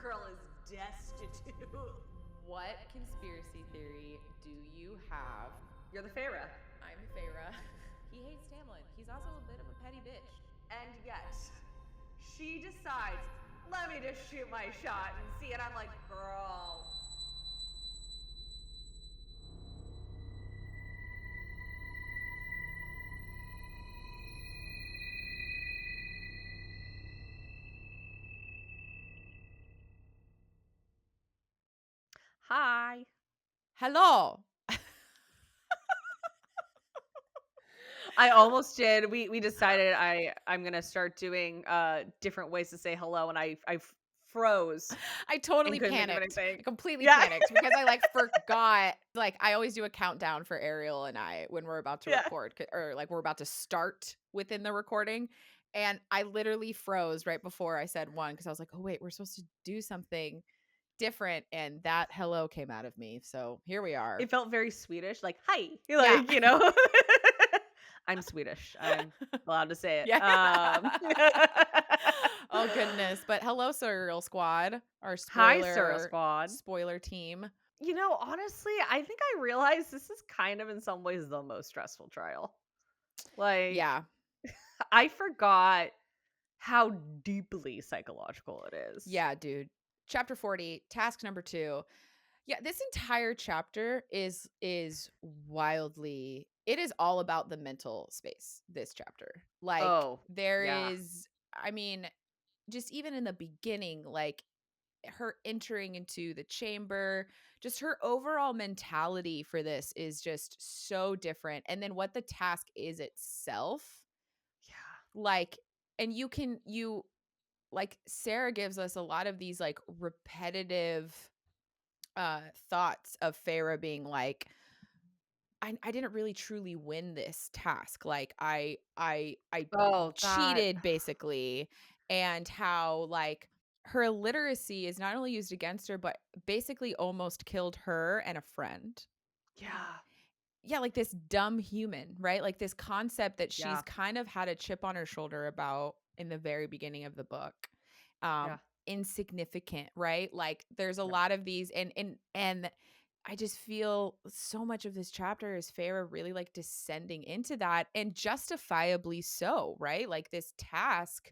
girl is destitute. What conspiracy theory do you have? You're the Feyre. I'm Feyre. He hates Tamlin. He's also a bit of a petty bitch. And yet, she decides, let me just shoot my shot and see it. I'm like, girl. Hi. Hello. I almost did. We decided I'm gonna start doing different ways to say hello, and I froze I totally and couldn't think of panicked. anything. I completely Yeah. panicked because I forgot. I always do a countdown for Ariel and I when we're about to Yeah. record or we're about to start within the recording. And I literally froze right before I said one because I was like, oh, wait, we're supposed to do something different. And that hello came out of me. So here we are. It felt very Swedish, like hi, Yeah. you know. I'm Swedish. I'm allowed to say it. Yeah. Oh, goodness. But hello, Serial Squad, our Hi, Sura Squad. spoiler team. You know, honestly, I think I realized this is kind of in some ways the most stressful trial. Like, Yeah. I forgot how deeply psychological it is. Yeah, dude. Chapter 40, task number 2. Yeah, this entire chapter is wildly, it is all about the mental space, this chapter. There yeah. is, I mean, just even in the beginning, her entering into the chamber, just her overall mentality for this is just so different. And then what the task is itself, Yeah. and Sarah gives us a lot of these repetitive thoughts of Feyre being like, I didn't really truly win this task. I Oh, cheated basically, and how her illiteracy is not only used against her, but basically almost killed her and a friend. Yeah. Yeah, this dumb human, right? This concept that she's Yeah. kind of had a chip on her shoulder about in the very beginning of the book. Yeah. Insignificant, right? There's a Yep. lot of these, and I just feel so much of this chapter is Feyre really descending into that, and justifiably so, right? This task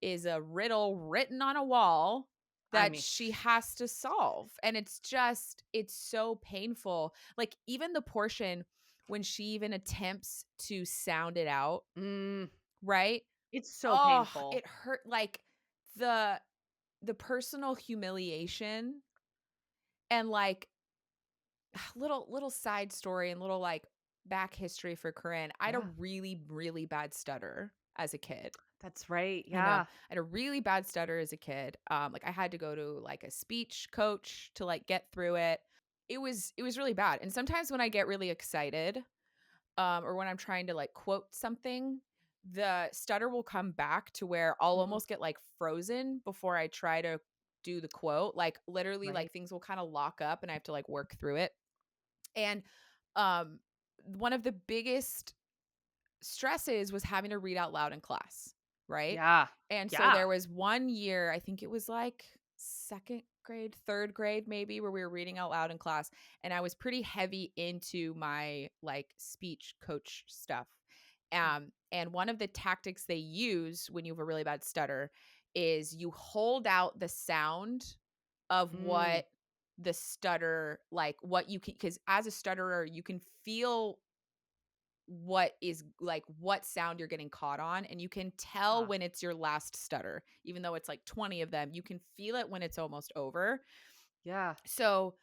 is a riddle written on a wall that she has to solve, and it's so painful. Even the portion when she even attempts to sound it out, right? It's so painful. It hurt. The personal humiliation, and little side story and little back history for Corryn. I had a really, really bad stutter as a kid. That's right. I Yeah. had a really bad stutter as a kid. I had to go to a speech coach to get through it. It was really bad. And sometimes when I get really excited, or when I'm trying to quote something, the stutter will come back to where I'll almost get frozen before I try to do the quote. Literally things will kind of lock up and I have to work through it. And one of the biggest stresses was having to read out loud in class, right? Yeah. And so there was one year, I think it was second grade, third grade maybe, where we were reading out loud in class, and I was pretty heavy into my speech coach stuff. And one of the tactics they use when you have a really bad stutter is you hold out the sound of what the stutter, what you can, because as a stutterer, you can feel what is what sound you're getting caught on, and you can tell when it's your last stutter. Even though it's 20 of them, you can feel it when it's almost over. Yeah. So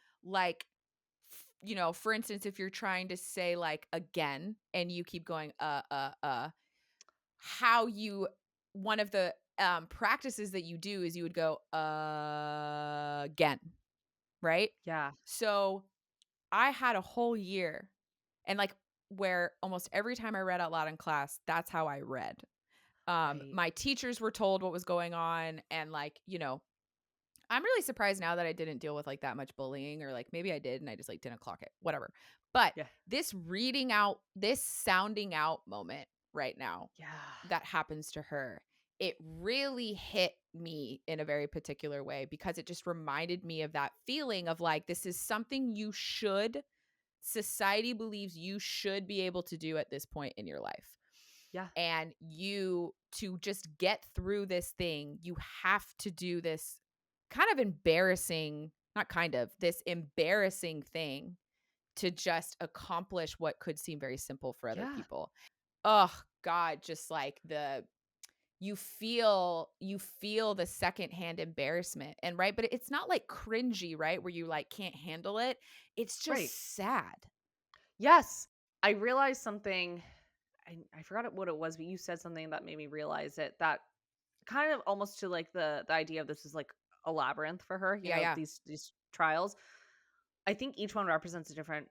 for instance, if you're trying to say again and you keep going how you, one of the practices that you do is you would go again, right? Yeah. So I had a whole year, and where almost every time I read out loud in class, that's how I read. My teachers were told what was going on, and I'm really surprised now that I didn't deal with that much bullying, or maybe I did and I just didn't clock it, whatever. But this reading out, this sounding out moment right now, that happens to her, it really hit me in a very particular way because it just reminded me of that feeling of like, this is something society believes you should be able to do at this point in your life. Yeah. And you, to just get through this thing, you have to do this kind of embarrassing, not kind of, this embarrassing thing to just accomplish what could seem very simple for other Yeah. people. Oh God, just like you feel the secondhand embarrassment. And right, but it's not like cringy, right? Where you like can't handle it. It's Right. just sad. Yes. I realized something. I forgot what it was, but you said something that made me realize it. That kind of almost to like the idea of this is like a labyrinth for her. You Yeah, know, yeah. these trials. I think each one represents a different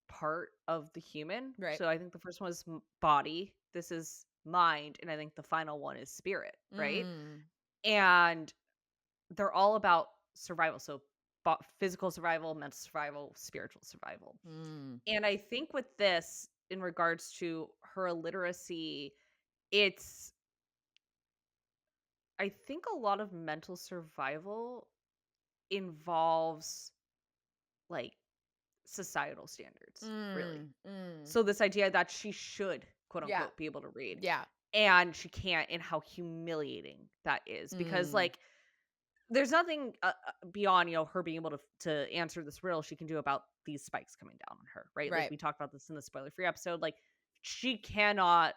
part of the human. Right. So I think the first one is body. This is mind, and I think the final one is spirit. Right, Mm. and they're all about survival. So physical survival, mental survival, spiritual survival. Mm. And I think with this, in regards to her illiteracy, it's I think a lot of mental survival involves like societal standards, really. Mm. Mm. So this idea that she should, quote Yeah. unquote, be able to read Yeah. and she can't, and how humiliating that is, because Mm. like there's nothing beyond, her being able to answer this riddle she can do about these spikes coming down on her, right? Like Right. we talked about this in the spoiler free episode. Like she cannot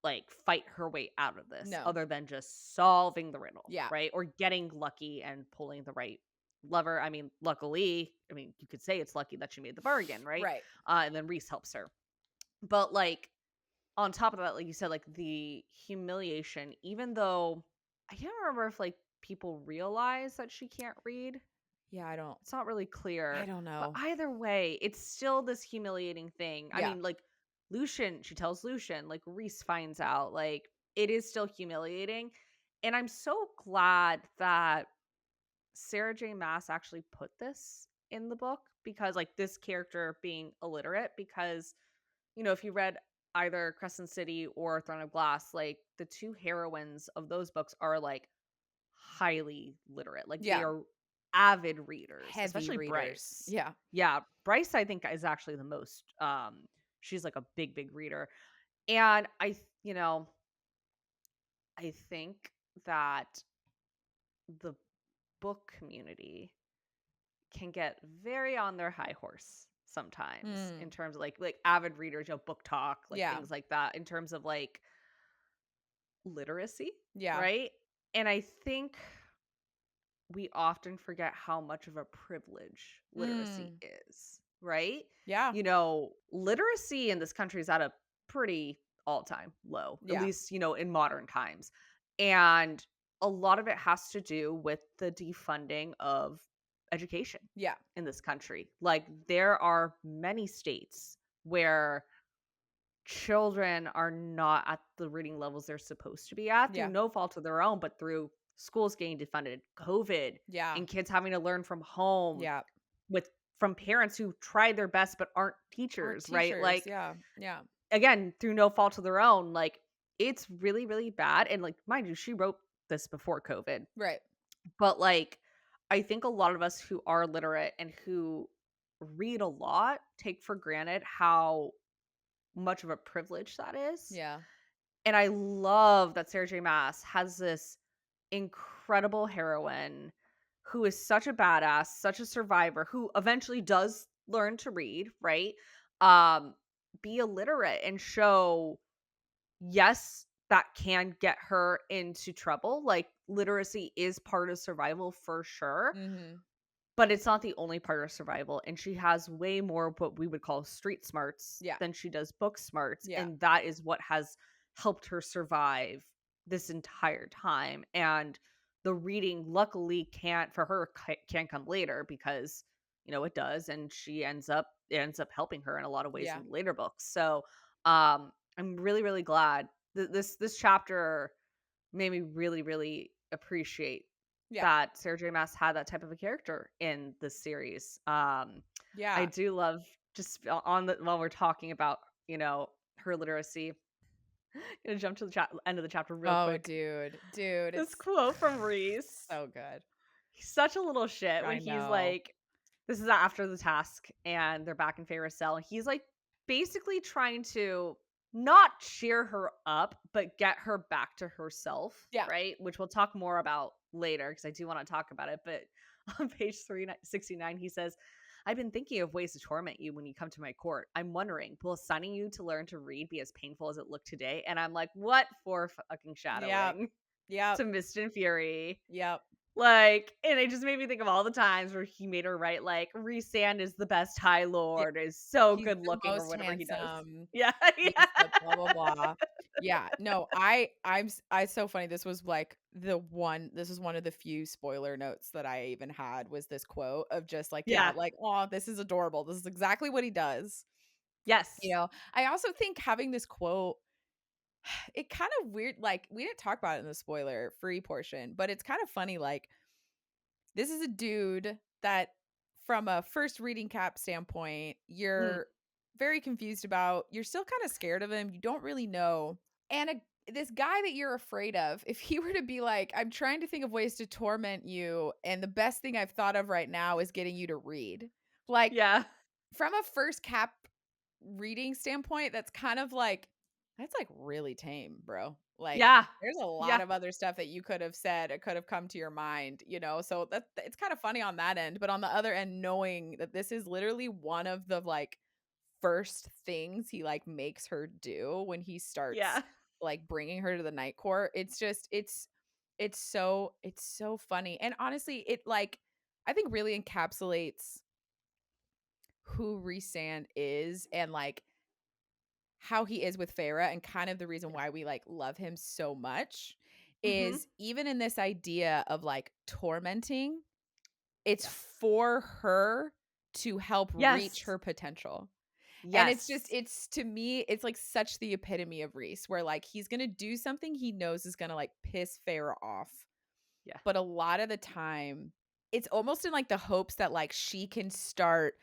like fight her way out of this No. other than just solving the riddle, Yeah. right? Or getting lucky and pulling the right lever. I mean, luckily, I mean, you could say it's lucky that she made the bargain, right? Right. And then Rhys helps her. But like on top of that, like you said, like the humiliation, even though I can't remember if like people realize that she can't read. Yeah, It's not really I clear. don't But know. either way, it's still this humiliating thing. I Yeah. mean, like she tells Lucian, like Rhys finds out, like it is still humiliating. And I'm so glad that Sarah J. Maas actually put this in the book, because like this character being illiterate, because if you read either Crescent City or Throne of Glass, like the two heroines of those books are like highly literate. Like they Yeah. are avid readers, Heavy especially readers. Bryce. Yeah. Yeah, Bryce I think is actually the most she's like a big reader. And I think that the book community can get very on their high horse sometimes in Mm. terms of like avid readers, book talk, like Yeah. things like that, in terms of like literacy, Yeah. right? And I think we often forget how much of a privilege literacy Mm. is, right? Yeah. Literacy in this country is at a pretty all-time low, at Yeah. least, in modern times. And a lot of it has to do with the defunding of education Yeah. in this country. Like there are many states where children are not at the reading levels they're supposed to be at through Yeah. no fault of their own, but through schools getting defunded, COVID, Yeah. and kids having to learn from home Yeah. with from parents who tried their best but aren't Aren't teachers, right? teachers. Like Yeah. Yeah. again, through no fault of their own, like it's really, really bad. And like, mind you, she wrote this before COVID. Right. But like I think a lot of us who are literate and who read a lot take for granted how much of a privilege that is. Yeah. And I love that Sarah J. Maas has this incredible heroine who is such a badass, such a survivor, who eventually does learn to read, right? Um, be illiterate and show, yes, that can get her into trouble. Like literacy is part of survival for sure, Mhm. but it's not the only part of survival, and she has way more of what we would call street smarts Yeah. than she does book smarts, Yeah. and that is what has helped her survive this entire time. And the reading luckily can't for her can come later, because it does, and it ends up helping her in a lot of ways Yeah. in later books. So I'm really, really glad this chapter made me really, really appreciate Yeah. that Sarah J. Maas had that type of a character in the series. I Yeah. do love, just on the while we're talking about, her literacy. Gonna jump to the end of the chapter real Oh, quick. dude, This it's quote from Rhys. so good. He's such a little shit when I he's know. like, this is after the task and they're back in Feyre's cell. And he's like basically trying to not cheer her up, but get her back to herself, Yeah. right? Which we'll talk more about later because I do want to talk about it. But on page 369, he says, I've been thinking of ways to torment you when you come to my court. I'm wondering, will assigning you to learn to read be as painful as it looked today? And I'm like, what for fucking Yep. shadowing Yep. to Mist and Fury? Yep. Like, and it just made me think of all the times where he made her write, like, Rhysand is the best High Yeah. Lord, is so He's good the looking, or most whatever he does. handsome. Yeah, yeah. He's the blah blah blah. Yeah, no, I so funny. This was like this was one of the few spoiler notes that I even had was this quote of just like, yeah, Yeah. like, oh, this is adorable. This is exactly what he does. Yes. I also think having this quote, it kind of weird, like we didn't talk about it in the spoiler free portion, but it's kind of funny, like this is a dude that from a first reading cap standpoint, Mm, you're very confused about. You're still kind of scared of him. You don't really know. And this guy that you're afraid of, if he were to be like, I'm trying to think of ways to torment you, and the best thing I've thought of right now is getting you to read. Like, yeah. from a first cap reading standpoint, that's like really tame, bro. Like Yeah. there's a lot Yeah. of other stuff that you could have said, it could have come to your mind, So it's kind of funny on that end, but on the other end, knowing that this is literally one of the like first things he like makes her do when he starts Yeah. like bringing her to the night court, it's so funny. And honestly, it like I think really encapsulates who Rhysand is and like how he is with Feyre and kind of the reason why we like love him so much Mhm. is even in this idea of like tormenting, it's Yes. for her to help reach Yes. her potential. And Yes. it's to me, it's like such the epitome of Rhys, where like he's gonna do something he knows is gonna like piss Feyre off. Yeah. But a lot of the time, it's almost in like the hopes that like she can start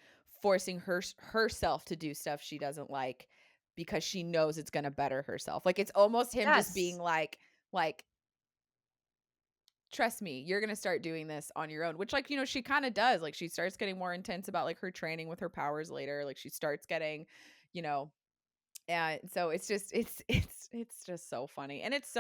forcing herself to do stuff she doesn't like because she knows it's gonna better herself. Like it's almost him just being Yes. like trust me, you're gonna start doing this on your own, which like she kind of does. Like she starts getting more intense about like her training with her powers later. Like she starts getting, you know, and so it's just so funny, and it's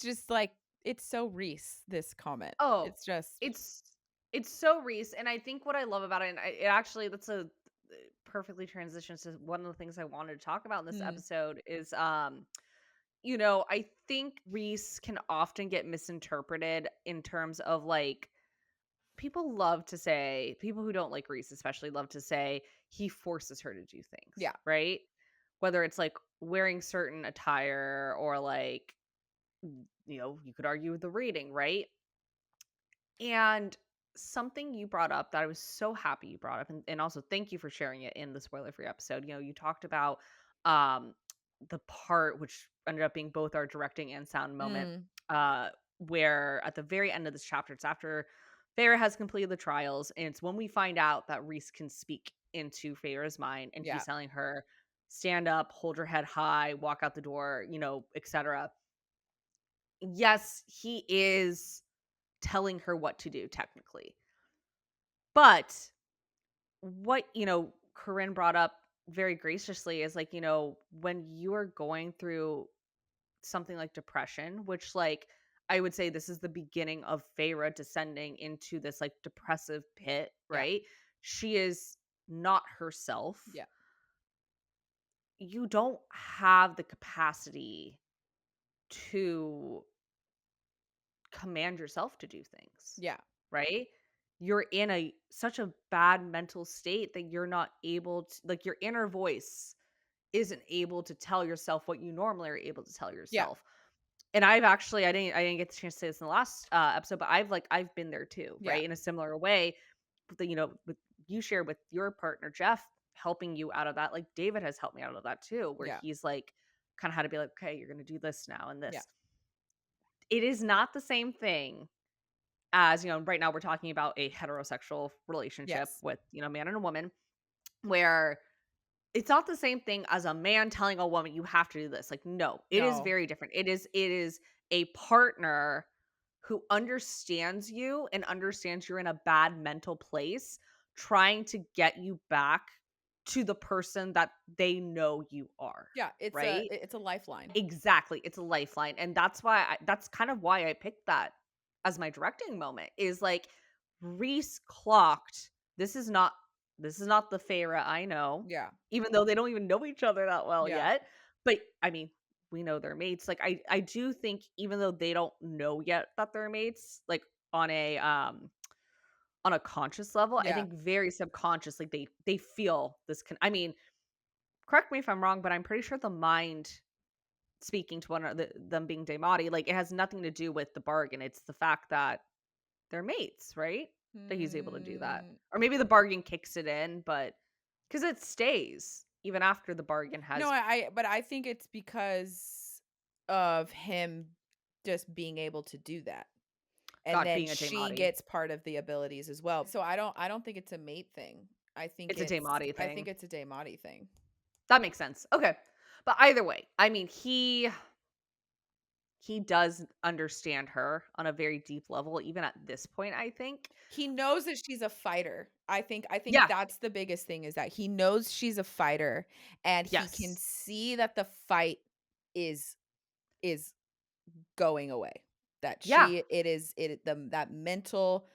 just like it's so Reese this comment. Oh, It's just it's it's so Rhys, and I think what I love about it, and it actually that's a perfectly transitions to one of the things I wanted to talk about in this mm, episode is I think Reese can often get misinterpreted in terms of like people who don't like Reese especially love to say he forces her to do things, yeah. right? Whether it's like wearing certain attire or like you could argue with the reading, right? And something you brought up that I was so happy you brought up, and also thank you for sharing it in the spoiler free episode. You talked about um the part which ended up being both our directing and sound moment, Mm, uh, where at the very end of this chapter, it's after Feyre has completed the trials, and it's when we find out that Rhys can speak into Feyre's mind, and yeah. he's telling her, stand up, hold your head high, walk out the door, etc. Yes, he is telling her what to do technically. But what, Corinne brought up very graciously is like, when you are going through something like depression, which like I would say this is the beginning of Feyre descending into this like depressive pit, Yeah. right? She is not herself. Yeah. You don't have the capacity to command yourself to do things, Yeah. right? You're in a such a bad mental state that you're not able to, like, your inner voice isn't able to tell yourself what you normally are able to tell Yeah. yourself. And I've actually I didn't get the chance to say this in the last episode, but I've been there too, Yeah. right? In a similar way, with you shared with your partner Jeff helping you out of that, like David has helped me out of that too, where Yeah. he's like kind of had to be like, okay, you're gonna do this now and Yeah. this. It is not the same thing as, right now we're talking about a heterosexual relationship Yes. with, a man and a woman where it's not the same thing as a man telling a woman, "You have to do this." Like, no, it is No. very different. It is a partner who understands you and understands you're in a bad mental place, trying to get you back to the person that they know you are, Yeah, right? it's a lifeline. Exactly, it's a lifeline, and that's kind of why I picked that as my directing moment, is, like, Rhys clocked, "This is not the Feyre I know," Yeah. even though they don't even know each other that well Yeah. yet, but, I mean, we know they're mates, like, I do think even though they don't know yet that they're mates, like, on a conscious level, I Yeah. think very subconsciously they feel this I mean, correct me if I'm wrong, but I'm pretty sure the mind speaking to one another, them being Daemati, like, it has nothing to do with the bargain, it's the fact that they're mates, right? That he's able to do that. Mm, Or maybe the bargain kicks it in, but because it stays even after the bargain no, has but I think it's because of him just being able to do that. And God then being a she Daemati. gets part of the abilities as well. So I don't think it's a mate thing. It's a Daemati I think thing. it's a Daemati thing. That makes sense. Okay. But either way, I mean, he does understand her on a very deep level, even at this point, I think. He knows that she's a fighter. I think Yeah. that's the biggest thing is that he knows she's a fighter and he can Yes. see that the fight is is going away. That Yeah. she it is it the that mental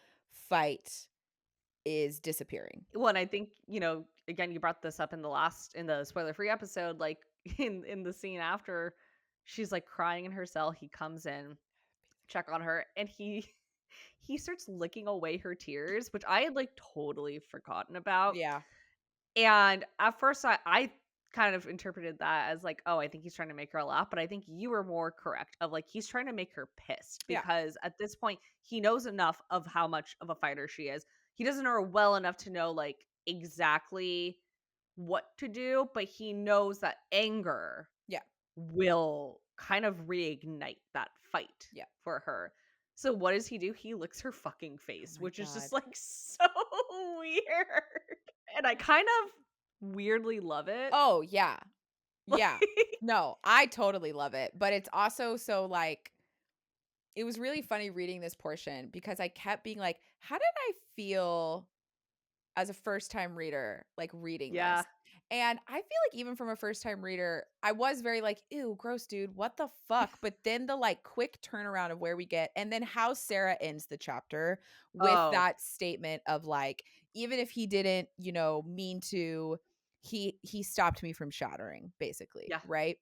fight is disappearing. Well, and I think, again, you brought this up in the spoiler-free episode, like, in the scene after she's, like, crying in her cell, he comes in, check on her, and he starts licking away her tears, which I had, like, totally forgotten about. Yeah. And at first, I kind of interpreted that as like, oh, I think he's trying to make her laugh, but I think you were more correct of like he's trying to make her pissed Yeah. because at this point he knows enough of how much of a fighter she is. He doesn't know her well enough to know like exactly what to do, but he knows that anger Yeah. will kind of reignite that fight Yeah. for her. So what does he do? He licks her fucking Oh face, my which is just god. like so weird. And I kind of weirdly love it. Oh, yeah. Like, Yeah. No, I totally love it, but it's also so, like it was really funny reading this portion because I kept being like, "How did I feel as a first time reader, like, reading yeah. this?" And I feel like even from a first time reader, I was very like, "Ew, gross, dude. What the fuck?" But then the, like, quick turnaround of where we get and then how Sarah ends the chapter with Oh, that statement of, like, even if he didn't, mean to, he stopped me from shattering, basically, yeah. right?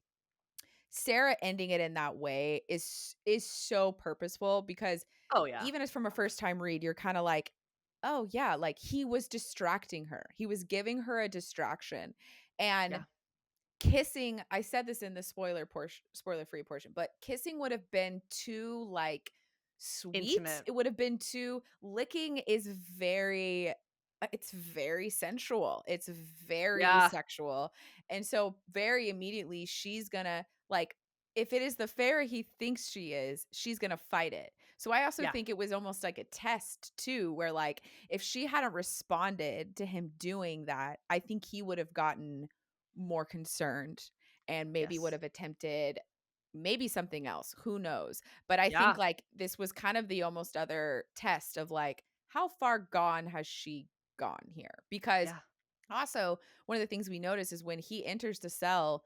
Sarah ending it in that way is so purposeful because Oh, yeah. even as from a first time read, you're kind of like, oh yeah, like he was distracting her. He was giving her a distraction. And Yeah. kissing, I said this in the spoiler free portion, but kissing would have been too like sweet. Intimate. It would have been too licking is very it's very sensual. It's very Yeah. sexual. And so very immediately she's gonna like if it is the Feyre he thinks she is, she's gonna fight it. So I also Yeah. think it was almost like a test too, where like if she hadn't responded to him doing that, I think he would have gotten more concerned and maybe would Yes. have attempted maybe something else, who knows. But I think Yeah. like this was kind of the almost other test of like how far gone has she gone here? Because Yeah. also one of the things we notice is when he enters the cell,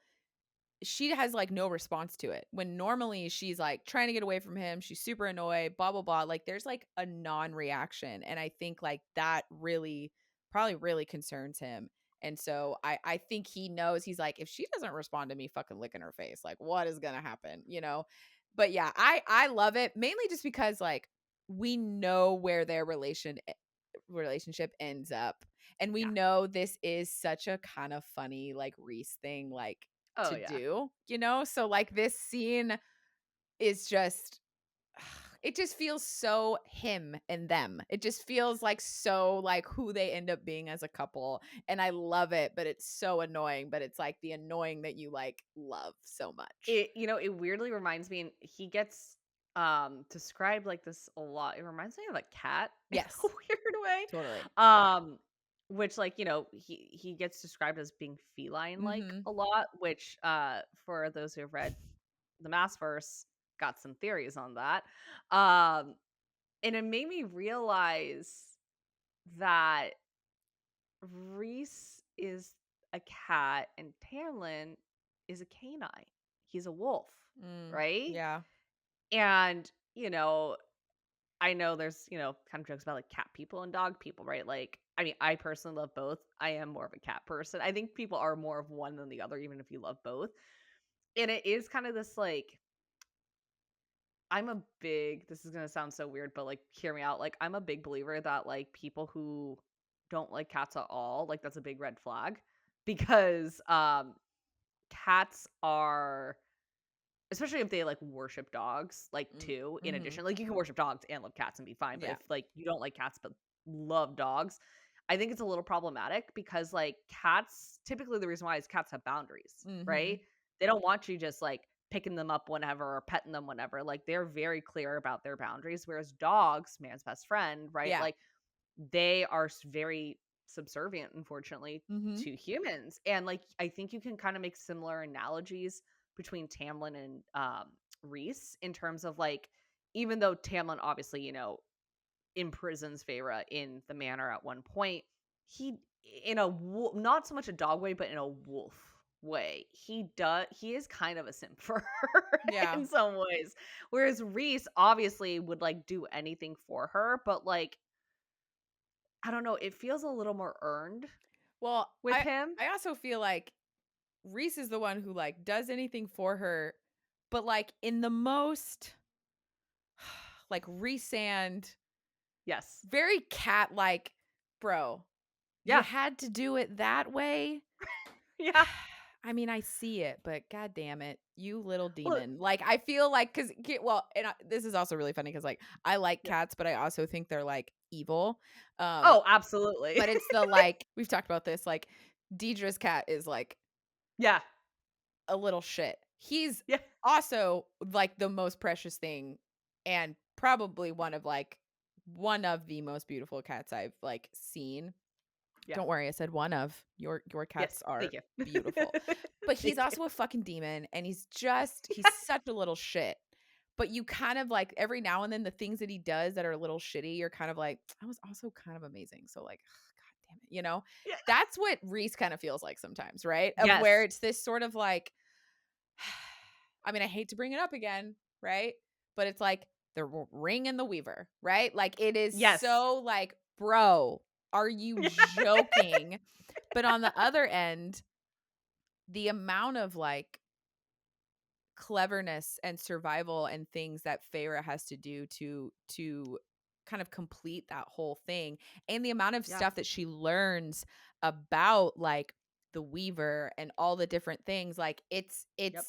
she has like no response to it. When normally she's like trying to get away from him, she's super annoyed, blah blah blah. Like there's like a non-reaction, and I think like that really probably really concerns him. And so I think he knows he's like if she doesn't respond to me fucking licking her face, like what is going to happen, you know? But yeah, I love it mainly just because like we know where their relationship ends up. And we Yeah. know this is such a kind of funny like Rhys thing like Oh, to yeah. do, you know? So like this scene is just it just feels so him and them. It just feels like so like who they end up being as a couple. And I love it, but it's so annoying, but it's like the annoying that you like love so much. It weirdly reminds me, and he gets described like this a lot. It reminds me of a cat in a Yes, weird way. totally. Um which, like, he gets described as being feline-like Mhm. a lot, which, for those who have read the Massverse, got some theories on that. Um, and it made me realize that Rhys is a cat and Tamlin is a canine. He's a wolf, Mm. right? Yeah. And, I know there's, kind of jokes about like cat people and dog people, right? Like, I mean, I personally love both. I am more of a cat person. I think people are more of one than the other, even if you love both. And it is kind of this like, this is going to sound so weird, but like, hear me out. Like, I'm a big believer that like people who don't like cats at all, like, that's a big red flag because, cats are, especially if they, like, worship dogs, like, Mm. too, in Mhm. addition. Like, you can worship dogs and love cats and be fine, but Yeah. if, like, you don't like cats but love dogs, I think it's a little problematic because, like, cats typically the reason why is cats have boundaries, right? Mhm. They don't want you just, like, picking them up whenever or petting them whenever, like, they're very clear about their boundaries, whereas dogs, man's best friend, right? Yeah. Like, they are very subservient, unfortunately, Mhm. to humans. And like I think you can kind of make similar analogies between Tamlin and Rhys in terms of like, even though Tamlin obviously, imprisons Feyre in the manor at one point, he in a not so much a dog way, but in a wolf way. He is kind of a simp for her Yeah. in some ways. Whereas Rhys obviously would like do anything for her, but like I don't know, it feels a little more earned Well, with him. I also feel like Reese is the one who, like, does anything for her, but, like, in the most, like, Rhysand, Yes. very cat-like, "Bro, you Yeah. had to do it that way?" Yeah. I mean, I see it, but god damn it, you little Well, demon. Like, I feel like well, and this is also really funny because, like, I like yeah. cats, but I also think they're, like, evil. Um, Oh, absolutely. but it's the, like we've talked about this, like, Deidre's cat is, like, Yeah. a little shit. He's Yeah. also, like, the most precious thing and probably one of the most beautiful cats I've, like, seen. Yeah. Don't worry, I said one of. Your Yes. cats are Thank you. beautiful. But he's Thank you. also a fucking demon, and he's such a little shit. But you kind of, like, every now and then, the things that he does that are a little shitty, you're kind of like, "That was also kind of amazing." So, like, god damn it, you know? Yeah. That's what Reese kinda feels like sometimes, right? Of where Yes. it's this sort of, like I mean, I hate to bring it up again, right? But it's like the ring and the weaver, right? Like, it is Yes. so like, bro, are you joking? But on the other end, the amount of like cleverness and survival and things that Feyre has to do to kind of complete that whole thing, and the amount of Yeah. stuff that she learns about like the weaver and all the different things, like Yep.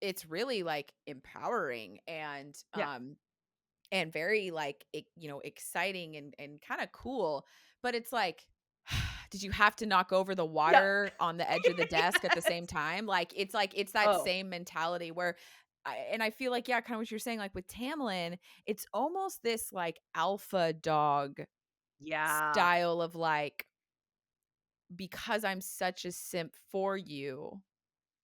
it's really like empowering Yeah. and very like exciting and kind of cool, but it's like did you have to knock over the Yeah. water on the edge of the desk at the same Yes. time? Like it's that Oh, same mentality where I feel like, yeah, kind of what you're saying, like with Tamlin, it's almost this like alpha dog yeah. style of like, because I'm such a simp for you,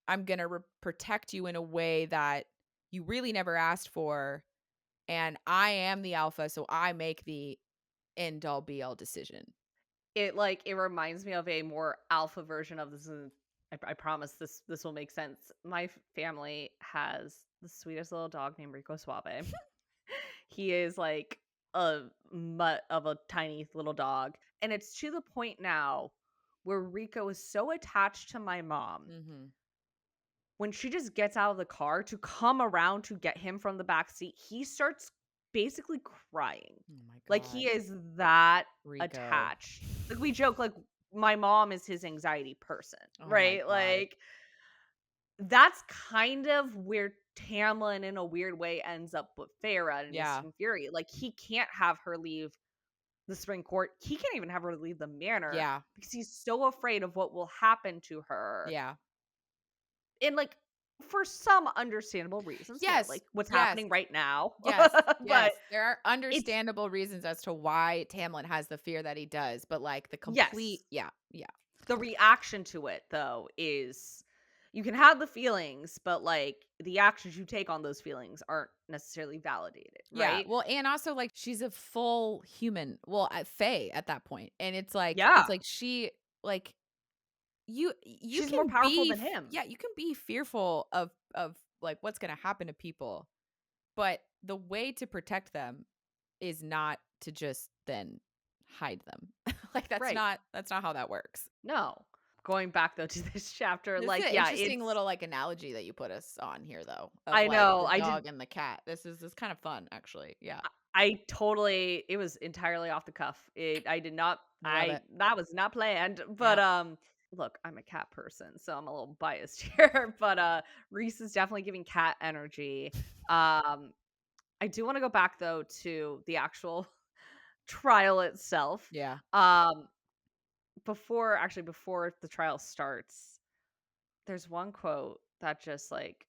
I'm gonna protect you in a way that you really never asked for, and I am the alpha, so I make the end all be all decision. It reminds me of a more alpha version of this. I promise this will make sense. My family has the sweetest little dog named Rico Suave. He is like a mutt of a tiny little dog. And it's to the point now where Rico is so attached to my mom. Mhm. When she just gets out of the car to come around to get him from the back seat, he starts basically crying. Oh my Like he god, is that Rico. attached. Like we joke like my mom is his anxiety person, Oh my right? god. Like that's kind of where Tamlin in a weird way ends up with Feyre and Yeah. Mr. Fury. Like he can't have her leave the spring court. He can't even have her leave the manor Yeah. because he's so afraid of what will happen to her. Yeah. And like for some understandable reasons, Yes, like what's yes, happening right now. yes, But yes. There are it's understandable reasons as to why Tamlin has the fear that he does, but, like, the complete yes. yeah, yeah, The reaction to it though is you can have the feelings, but like the actions you take on those feelings aren't necessarily validated, yeah. right? Well, and also, like, she's a full human, well, Fae at that point, and Yeah. it's like she like, you She's more can powerful be than him. yeah, you can be fearful of, like, what's gonna happen to people, but the way to protect them is not to just then hide them. Like, Right. that's not how that works. No. Going back though to this chapter, This is like, an yeah, interesting it's little, like, analogy that you put us on here, though, of, I like, know. the dog and the cat. This kind of fun, actually. Yeah. I totally it was entirely off the cuff. I did not Love it. that was not planned. But Yep. look, I'm a cat person, so I'm a little biased here. But Reese is definitely giving cat energy. Um I do want to go back though to the actual trial itself. Yeah. Um before the trial starts, there's one quote that just like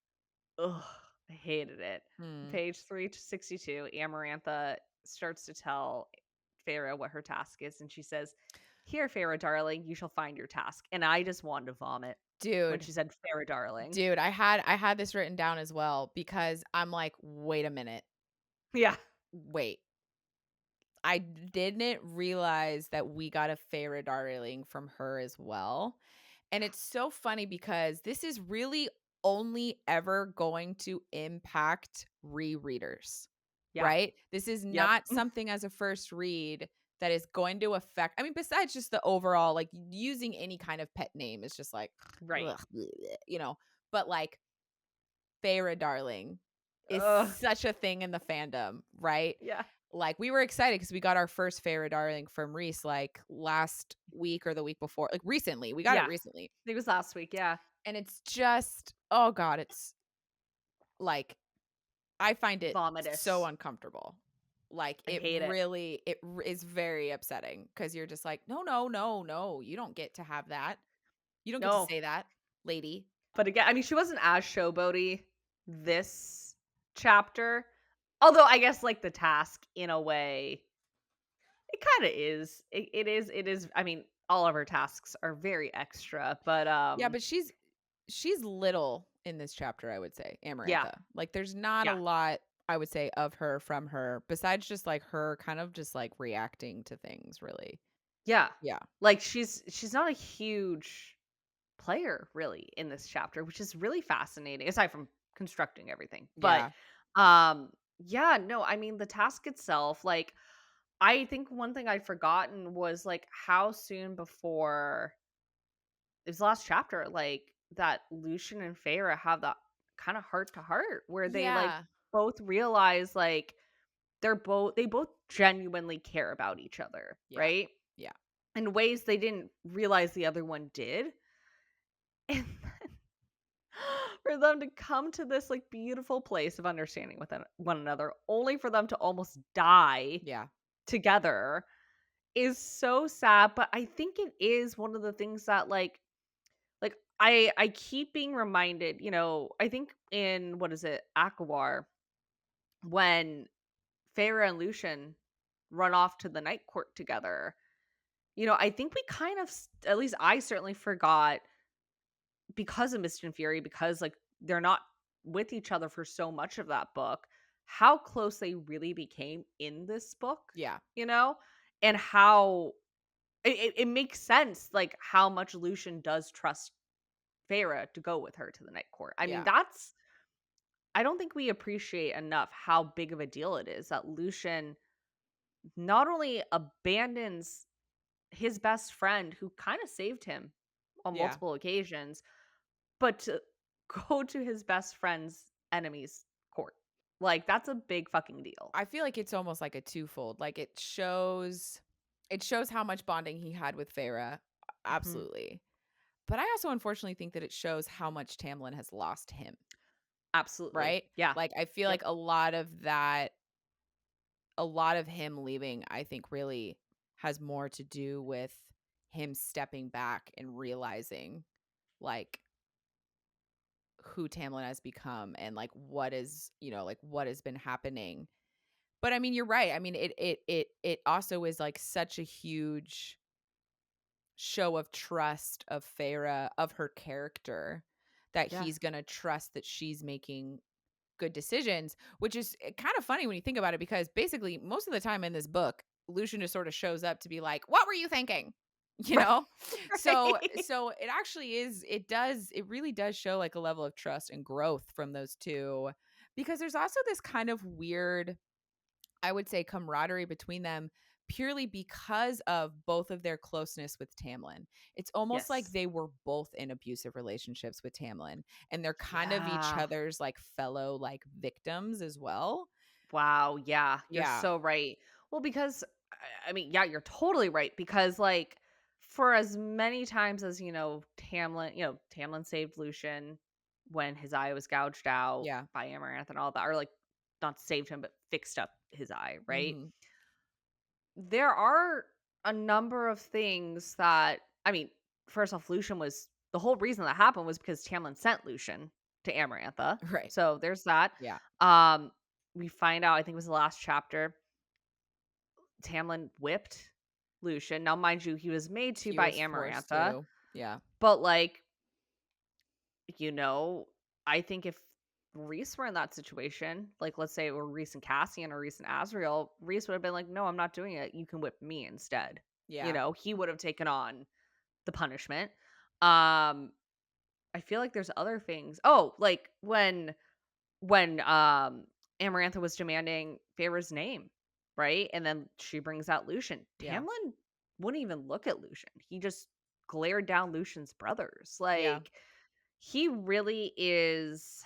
ugh, I hated it. Mm. Page 362, Amarantha starts to tell Feyre what her task is, and she says, "Here, Feyre, darling, you shall find your task." And I just wanted to vomit when Dude, she said, "Feyre, darling." dude, I had this written down as well because I'm like, "Wait a minute. Yeah, Wait. I didn't realize that we got a Feyre darling from her as well." And it's so funny because this is really only ever going to impact rereaders, yeah, right? This is yep, not something as a first read that is going to affect, I mean, besides just the overall, like using any kind of pet name is just like, right. ugh, bleh, bleh, you know, but like Feyre darling is Ugh, such a thing in the fandom, right? yeah, Like, we were excited because we got our first Feyre darling from Rhys, like, last week or the week before, like, recently. We got it yeah. I recently, think it was last week. Yeah, and it's just oh god, it's, like, I find it so vomitous. uncomfortable. Like, I it hate it. really is very upsetting because 'cause you're just like, "No, no, no, no, you don't get to have that. You don't get to No, say that, lady." but again, I mean, she wasn't as showboaty this chapter. Although I guess like the task in a way it kinda is. It is I mean, all of her tasks are very extra, but, Yeah, but she's little in this chapter, I would say, yeah, Amarantha. Like, there's not a yeah, lot, I would say, of her from her besides just, like, her kind of just, like, reacting to things, really. yeah. Yeah. Like, she's not a huge player, really, in this chapter, which is really fascinating, aside from constructing everything, but, Yeah. um, yeah, no, I mean, the task itself, like, I think one thing I'd forgotten was, like, how soon before it was the last chapter, like, that Lucien and Feyre have that kinda heart to heart where they, like, Yeah. both realize, like, they both genuinely care about each other, Yeah. right? Yeah. In ways they didn't realize the other one did. And then for them to come to this, like, beautiful place of understanding with one another, only for them to almost die Yeah. together is so sad, but I think it is one of the things that, I keep being reminded, I think in what is it, Aquawar, when Feyre and Lucian run off to the night court together, I think we kind of at least I certainly forgot because of Mist and Fury, because like they're not with each other for so much of that book, how close they really became in this book, Yeah. you know? And how it makes sense like how much Lucian does trust Feyre to go with her to the night court. I mean, Yeah. that's I don't think we appreciate enough how big of a deal it is that Lucian not only abandons his best friend who kind of saved him on Yeah. multiple occasions, but to go to his best friend's enemy's court. Like that's a big fucking deal. I feel like it's almost like a twofold. Like, it shows how much bonding he had with Feyre, Mhm. absolutely. But I also unfortunately think that it shows how much Tamlin has lost him, Absolutely. right? Yeah. Like, I feel Yep. like a lot of him leaving, I think, really has more to do with him stepping back and realizing, like, who Tamlin has become and like what is, like what has been happening. But I mean, you're right. I mean, it also is like such a huge show of trust of Feyre, of her character, that Yeah. he's going to trust that she's making good decisions, which is kind of funny when you think about it, because basically most of the time in this book, Lucien just sort of shows up to be like, "What were you thinking?" You Right. know? So Right. so it actually is, it really does show like a level of trust and growth from those two, because there's also this kind of weird, I would say, camaraderie between them, purely because of both of their closeness with Tamlin. It's almost like Yes. they were both in abusive relationships with Tamlin, and they're kind of each Yeah. other's like fellow like victims as well. Wow, yeah, you're Yeah. so right. Well, because I mean, yeah, you're totally right because like for as many times as, Tamlin saved Lucian when his eye was gouged out Yeah. by Amaranth and all that, or like not saved him, but fixed up his eye, right? Mhm. There are a number of things that I mean, first off, Lucian was the whole reason that happened was because Tamlin sent Lucian to Amarantha. Right. So there's that. Yeah. Um, we find out, I think it was the last chapter, Tamlin whipped Lucian. Now, mind you, he was made to He by was forced Amarantha, to. Yeah. but like, you know, I think if Rhys were in that situation, like let's say it were Rhys and Cassian or Rhys and Azriel, Rhys would have been like, "No, I'm not doing it. You can whip me instead." Yeah. He would have taken on the punishment. Um, I feel like there's other things. Oh, like when Amarantha was demanding Feyre's name, right? And then she brings out Lucian. Yeah. Tamlin wouldn't even look at Lucian. He just glared down Lucian's brothers. Yeah. Like he really is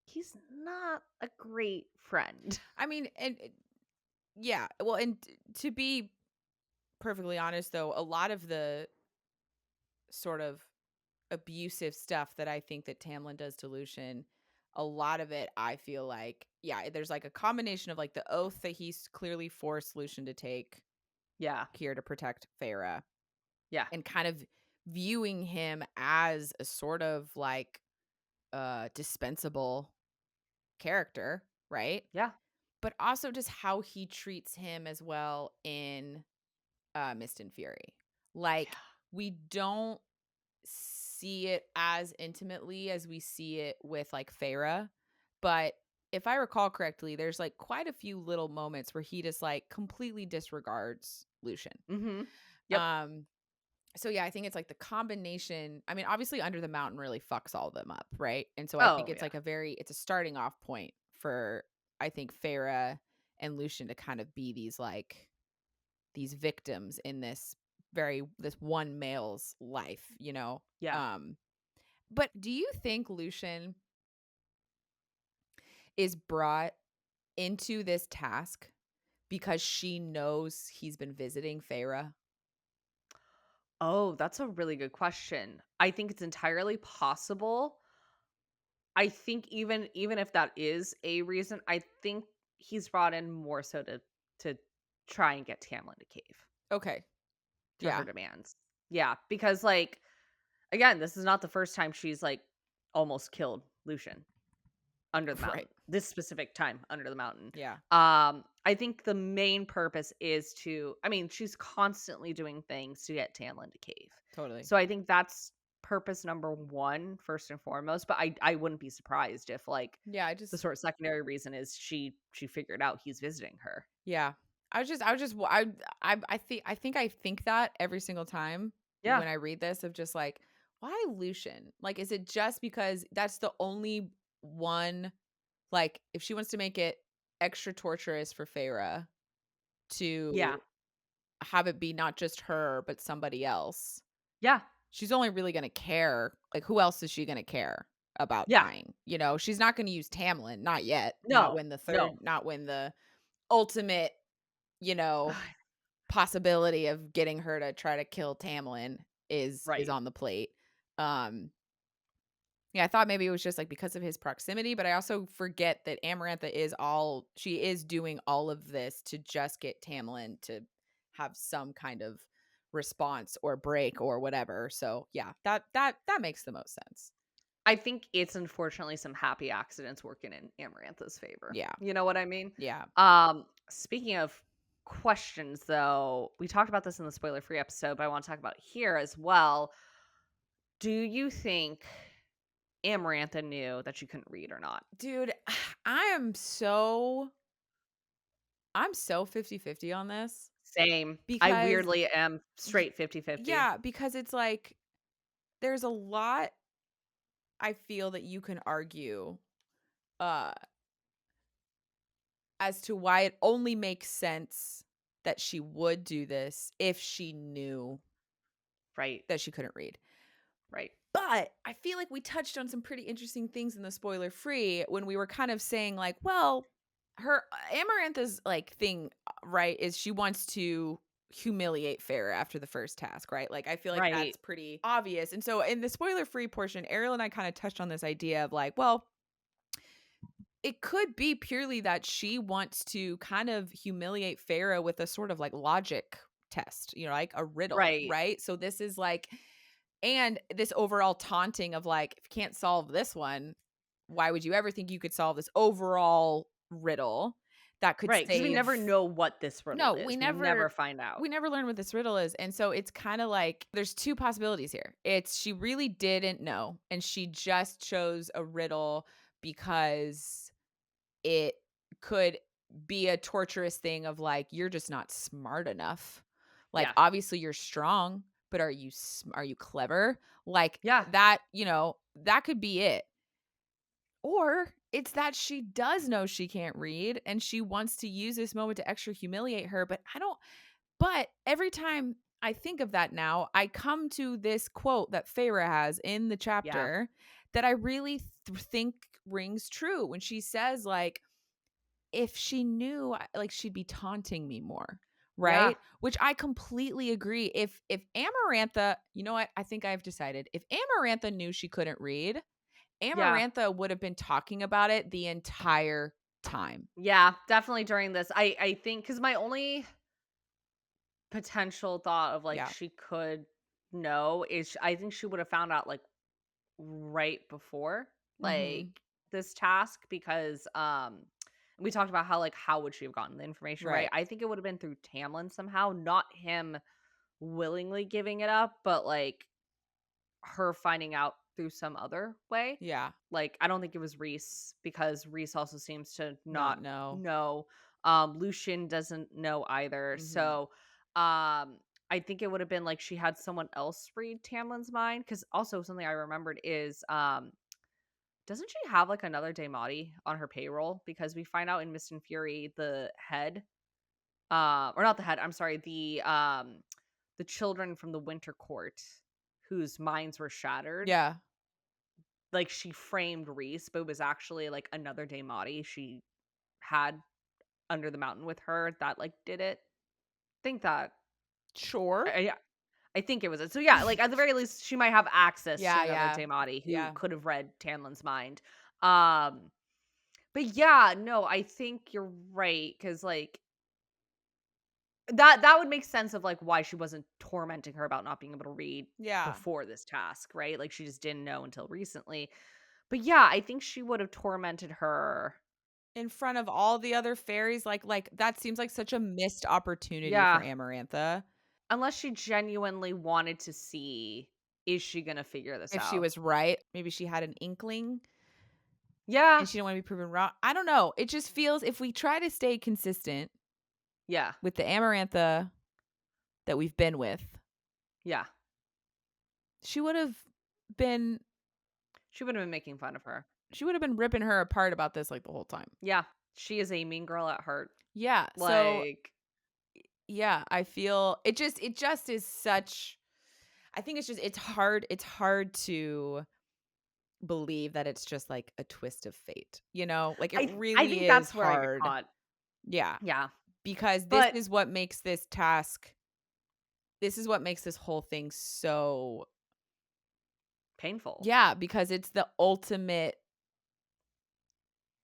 he's not a great friend. I mean, and yeah. Well, and to be perfectly honest though, a lot of the sort of abusive stuff that I think that Tamlin does to Lucian, a lot of it I feel like, yeah, there's like a combination of like the oath that he's clearly forced Lucian to take Yeah. here to protect Feyre, Yeah. and kind of viewing him as a sort of like dispensable character, right? Yeah. But also just how he treats him as well in Mist and Fury. Like, Yeah. we don't see it as intimately as we see it with like Feyre, but if I recall correctly, there's like quite a few little moments where he just like completely disregards Lucian. Mhm. Yep. Um so yeah, I think it's like the combination. I mean, obviously Under the Mountain really fucks all of them up, right? And so I think Oh, it's yeah. like it's a starting off point for, I think, Feyre and Lucian to kind of be these victims in this one male's life, you know? Yeah. Um but do you think Lucian is brought into this task because she knows he's been visiting Feyre? Oh, that's a really good question. I think it's entirely possible. I think even if that is a reason, I think he's brought in more so to try and get Tamlin to cave Okay. to her Yeah. demands. Yeah, because like again, this is not the first time she's like almost killed Lucian under the mountain. Right. This specific time under the mountain. Yeah. I think the main purpose is I mean, she's constantly doing things to get Tamlin to cave. Totally. So I think that's purpose number one, first and foremost. But I wouldn't be surprised if like Yeah, the sort of secondary reason is she figured out he's visiting her. yeah. I was just I think that every single time Yeah. when I read this, of just like, why Lucian? Like, is it just because that's the only one, like, if she wants to make it extra torturous for Feyre Yeah. to have it be not just her but somebody else, Yeah. she's only really going to care, like, who else is she going to care about Yeah. dying? You know, she's not going to use Tamlin, not yet. No. No. Not when the ultimate, you know, possibility of getting her to try to kill Tamlin is Right. on the plate. Um, yeah, I thought maybe it was just like because of his proximity, but I also forget that Amarantha she is doing all of this to just get Tamlin to have some kind of response or break or whatever. So yeah, that makes the most sense. I think it's unfortunately some happy accidents working in Amarantha's favor. Yeah. You know what I mean? Yeah. Speaking of questions though, we talked about this in the spoiler-free episode, but I want to talk about it here as well. Do you think Amarantha knew that she couldn't read or not? Dude, I am so I'm so 50-50 on this Same. I because weirdly am y- straight 50-50. yeah, because it's like there's a lot I feel that you can argue uh as to why it only makes sense that she would do this if she knew Right. that she couldn't read. Right. But I feel like we touched on some pretty interesting things in the spoiler free when we were kind of saying like, well, her Amarantha's like thing, right, is she wants to humiliate Feyre after the first task, right? Like I feel like Right. that's pretty obvious. And so in the spoiler free portion, Ariel and I kind of touched on this idea of like, well, it could be purely that she wants to kind of humiliate Feyre with a sort of like logic test, like a riddle, Right. right? So this is like and this overall taunting of like, if you can't solve this one, why would you ever think you could solve this overall riddle that could Right. Because we save never know what this riddle No, we is. We never never find out. we never learn what this riddle is. And so it's kind of like there's two possibilities here. It's she really didn't know and she just chose a riddle because it could be a torturous thing of like you're just not smart enough. Like Yeah. obviously you're strong, but are you clever? Like Yeah. that, that could be it. Or it's that she does know she can't read and she wants to use this moment to extra humiliate her, but every time I think of that now, I come to this quote that Feyre has in the Yeah. chapter that I really think rings true when she says like if she knew, like, she'd be taunting me more, Yeah. right? Which I completely agree. If Amarantha, you know what? I think I've decided. If Amarantha knew she couldn't read, Yeah. Amarantha would have been talking about it the entire time. Yeah. Definitely during this. I think because my only potential thought of like Yeah. she could know is I think she would have found out like right before like Mhm. this task because we talked about how like how would she have gotten the information right? Right. I think it would have been through Tamlin somehow, not him willingly giving it up, but like her finding out through some other way. Yeah. Like, I don't think it was Rhys because Rhys also seems to Not not know. know. Lucien doesn't know either. Mhm. So, I think it would have been like she had someone else read Tamlin's mind. Because also something I remembered is, doesn't she have like another Daemati on her payroll? Because we find out in Mist and Fury the head, or not the head. I'm sorry, the children from the Winter Court whose minds were shattered, Yeah. like, she framed Rhys, but it was actually, like, another Daemati she had under the mountain with her that, like, did it. Think that Sure. yeah, I think it was it. So, yeah, like, at the very least, she might have access to Yeah, another yeah. Daemati who Yeah. could have read Tamlin's mind. Um, but yeah, no, I think you're right because like, that would make sense of, like, why she wasn't tormenting her about not being able to read Yeah. before this task, right? Like, she just didn't know until recently. But yeah, I think she would have tormented her. In front of all the other fairies, like that seems like such a missed opportunity for Yeah, Amarantha. unless she genuinely wanted to see, is she gonna figure this If she out? was right, maybe she had an inkling Yeah, and she didn't wanna be proven wrong. I don't know. It just feels if we try to stay consistent yeah, with the Amarantha that we've been with, yeah. she would've been She would have been making fun of her. she would have been ripping her apart about this, like, the whole time. Yeah, she is a mean girl at heart. Yeah, so, Like, yeah, I feel it just is such I think it's hard to believe that it's just, like, a twist of fate, you know? Like, it I really think is that's where I get hard. caught. Yeah, Yeah, because but this is what makes this whole thing so painful. yeah, because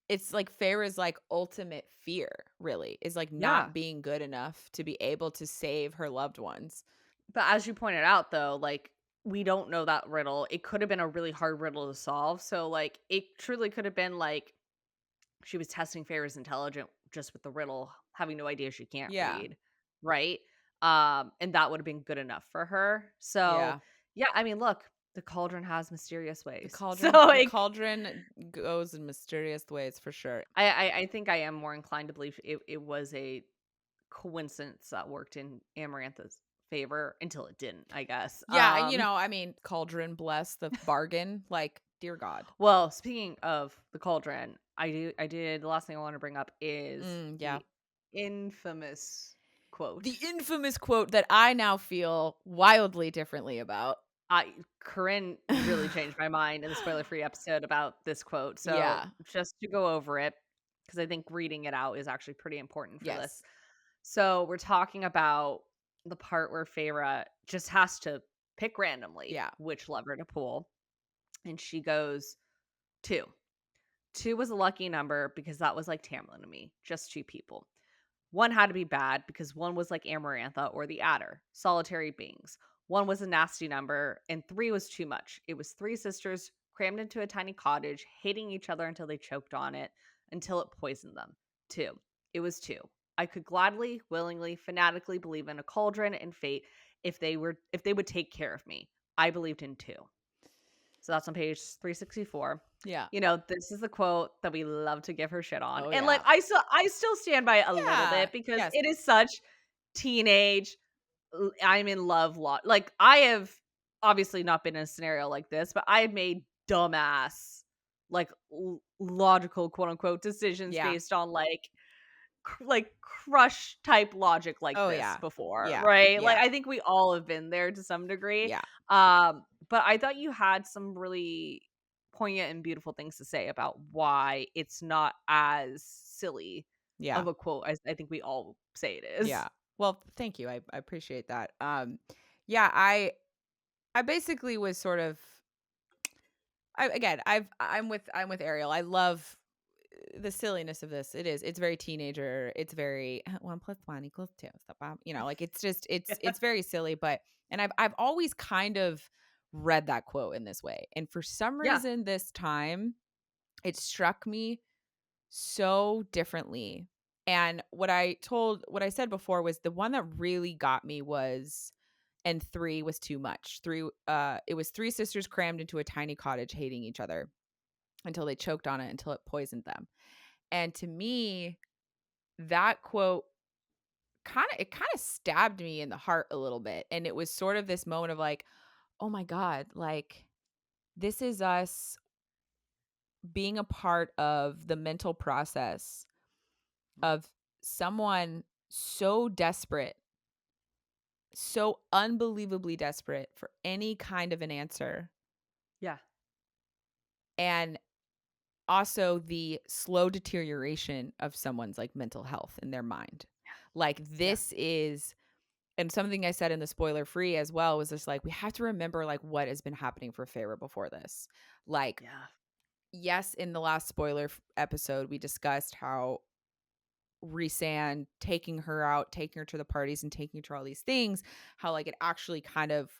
it's like Farrah's, like, ultimate fear, really, is, like, Yeah, not being good enough to be able to save her loved ones. but as you pointed out, though, like we don't know that riddle. It could have been a really hard riddle to solve. So like it truly could have been like she was testing Feyre's intelligence just with the riddle, having no idea she can't Yeah. read, right? And that would have been good enough for her. So Yeah. yeah, I mean, look, the cauldron has mysterious The ways. So cauldron the like cauldron goes in mysterious ways for sure. I think I am more inclined to believe it was a coincidence that worked in Amarantha's favor until it didn't, I guess. Yeah, I mean, cauldron, bless the bargain, like, dear God. Well, speaking of the cauldron, I did the last thing I want to bring up is Yeah. the infamous quote. The infamous quote that I now feel wildly differently about. I Corinne really changed my mind in the spoiler-free episode about this quote. So Yeah. just to go over it, because I think reading it out is actually pretty important for this. Yes. So we're talking about the part where Feyre just has to pick randomly Yeah. which lever to pull. And she goes, 2. 2 was a lucky number because that was like Tamlin to me, just 2 people. 1 had to be bad because 1 was like Amarantha or the Adder, solitary beings. 1 was a nasty number, and 3 was too much. It was 3 sisters crammed into a tiny cottage, hating each other until they choked on it, until it poisoned them. 2. It was 2. I could gladly, willingly, fanatically believe in a cauldron and fate if they would take care of me. I believed in 2. So that's on page 364. Yeah. This is the quote that we love to give her shit on. Oh, And like yeah. I still stand by it a little Yeah. bit because Yes. it is such teenage I'm in love like I have obviously not been in a scenario like this, but I have made dumbass like logical quote unquote decisions Yeah. based on like crush type logic like Oh, this yeah. before, Yeah. right? Like Yeah. I think we all have been there to some degree. Yeah. But I thought you had some really poignant and beautiful things to say about why it's not as silly Yeah. of a quote as I think we all say it is. Yeah. Well, thank you. I appreciate that. Yeah, I basically was sort of I'm with Ariel. I love the silliness of this. It's very teenager. It's very 1 + 1 = 2. Like it's very silly, but and I've always kind of read that quote in this way. And for some Yeah. reason this time it struck me so differently. And what I said before was the one that really got me was and 3 was too much. It was 3 sisters crammed into a tiny cottage hating each other until they choked on it until it poisoned them. And to me, that quote kind of stabbed me in the heart a little bit. And it was sort of this moment of like, oh my God, like this is us being a part of the mental process of someone so desperate, so unbelievably desperate for any kind of an answer. Yeah. And also the slow deterioration of someone's like mental health in their mind. Like Yeah. this is and something I said in the spoiler free as well was just like we have to remember like what has been happening for Feyre before this. Like Yeah. yes, in the last episode we discussed how Rhys taking her out, taking her to the parties and taking her to all these things, how like it actually kind of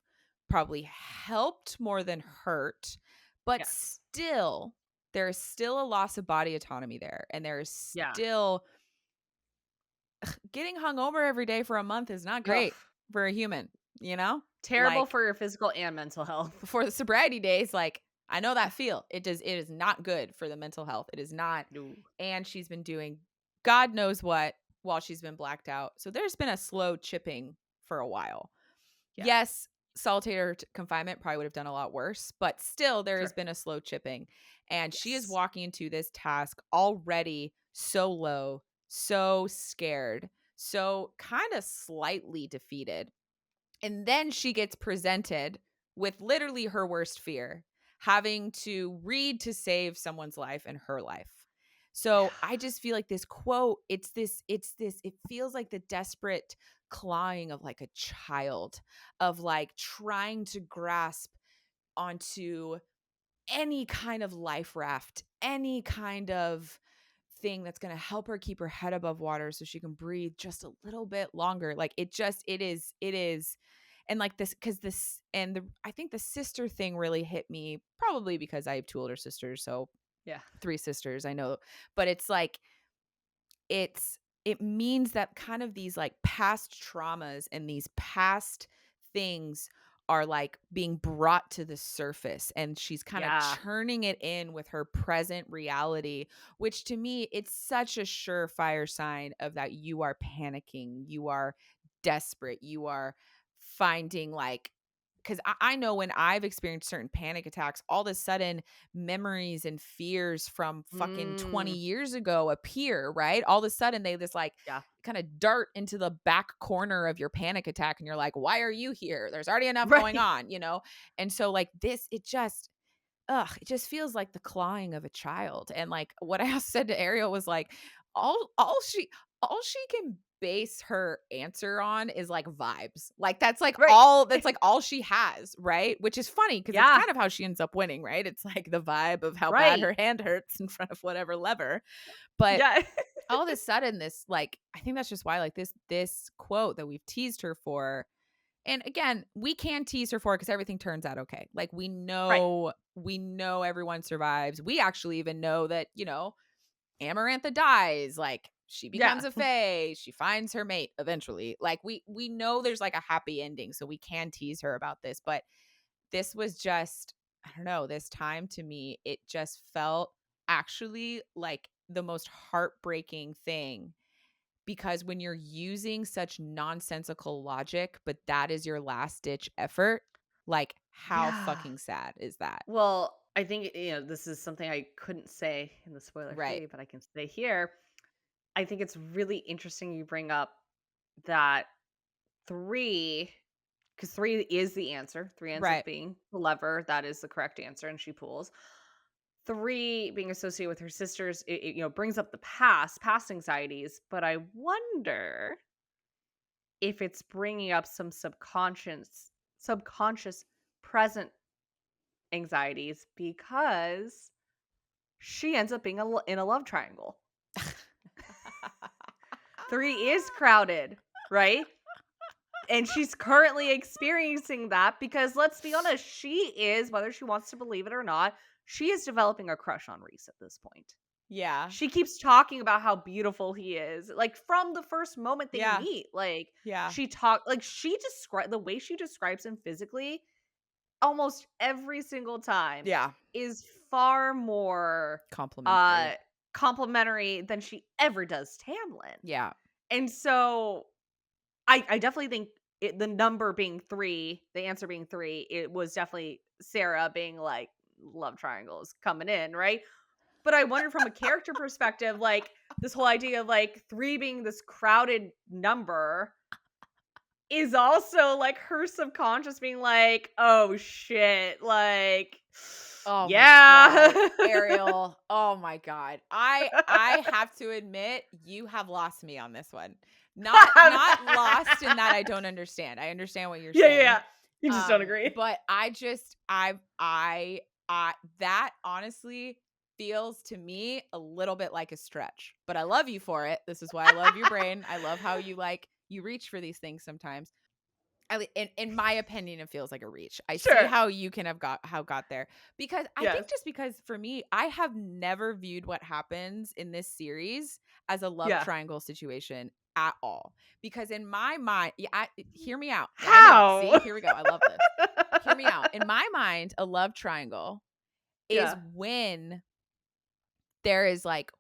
probably helped more than hurt, but Yes. still there is still a loss of body autonomy there, and there is Yeah. still getting hungover every day for a month is not Ugh. great for a human, you know? Terrible Like for your physical and mental health. before the sobriety days, like I know that feel. It is not good for the mental health. It is not. No. And she's been doing God knows what while she's been blacked out. So there's been a slow chipping for a while. Yeah. Yes, solitary confinement probably would have done a lot worse, but still there has Sure. been a slow chipping. And she is Yes. walking into this task already so low, so scared, so kind of slightly defeated. And then she gets presented with literally her worst fear, having to read to save someone's life and her life. So I just feel like this quote, it feels like the desperate clawing of like a child, of like trying to grasp onto any kind of life raft, any kind of thing that's going to help her keep her head above water so she can breathe just a little bit longer. Like it is And like this, because this, and I think the sister thing really hit me, probably because I have 2 older sisters, so Yeah. 3 sisters, I know. But it's like, it means that kind of these like past traumas and these past things are like being brought to the surface, and she's kind of Yeah. churning it in with her present reality, which to me, it's such a surefire sign of that you are panicking, you are desperate, you are finding like, because I know when I've experienced certain panic attacks, all of a sudden memories and fears from fucking 20 Mm. years ago appear, right? All of a sudden they just like Yeah. kind of dart into the back corner of your panic attack, and you're like, why are you here? There's already enough going Right. on, you know? And so like this, it just feels like the clawing of a child. And like what I said to Ariel was like, all she can base her answer on is like vibes. Like Right. that's like all she has, right? Which is funny because it's Yeah. kind of how she ends up winning, right? It's like the vibe of how bad Right. her hand hurts in front of whatever lever. But Yeah. all of a sudden this, like, I think that's just why like this quote that we've teased her for, and again, we can tease her for it because everything turns out okay. Like Right. we know everyone survives. We actually even know that, Amarantha dies. Like she Yeah. becomes a fae. She finds her mate eventually. Like we know there's like a happy ending, so we can tease her about this. But this was just, I don't know, this time to me, it just felt actually like the most heartbreaking thing, because when you're using such nonsensical logic, but that is your last ditch effort, like how Yeah. fucking sad is that? Well, I think, this is something I couldn't say in the spoiler Right. free, but I can say here. I think it's really interesting you bring up that three, because three is the answer. Three ends up Right. being the lever. That is the correct answer. And she pulls. Three being associated with her sisters, it brings up the past anxieties. But I wonder if it's bringing up some subconscious present anxieties because she ends up being in a love triangle. Three is crowded, right? And she's currently experiencing that because let's be honest, she is, whether she wants to believe it or not, she is developing a crush on Rhys at this point. Yeah. She keeps talking about how beautiful he is. Like from the first moment they Yeah. meet, like Yeah. she describe the way she describes him physically almost every single time Yeah. is far more uh Complimentary. complimentary than she ever does Tamlin. Yeah. And so I definitely think the number being 3, the answer being 3, it was definitely Sarah being like, love triangles coming in, right? But I wonder from a character perspective, like this whole idea of like 3 being this crowded number is also like her subconscious being like, oh shit, like, Oh my god. yeah. Ariel. Oh my god. I have to admit, you have lost me on this one. Not lost in that I don't understand. I understand what you're Yeah, yeah, yeah. saying. You just don't agree. But I that honestly feels to me a little bit like a stretch. But I love you for it. This is why I love your brain. I love how you reach for these things sometimes. In my opinion, it feels like a reach. I see Sure. how you can have got there, because I think, Yes. just because for me, I have never viewed what happens in this series as a love Yeah. triangle situation at all. Because in my mind, yeah, hear me out. Yeah, I know. See, How? here we go. I love this. Hear me out. In my mind, a love triangle is Yeah. when there is like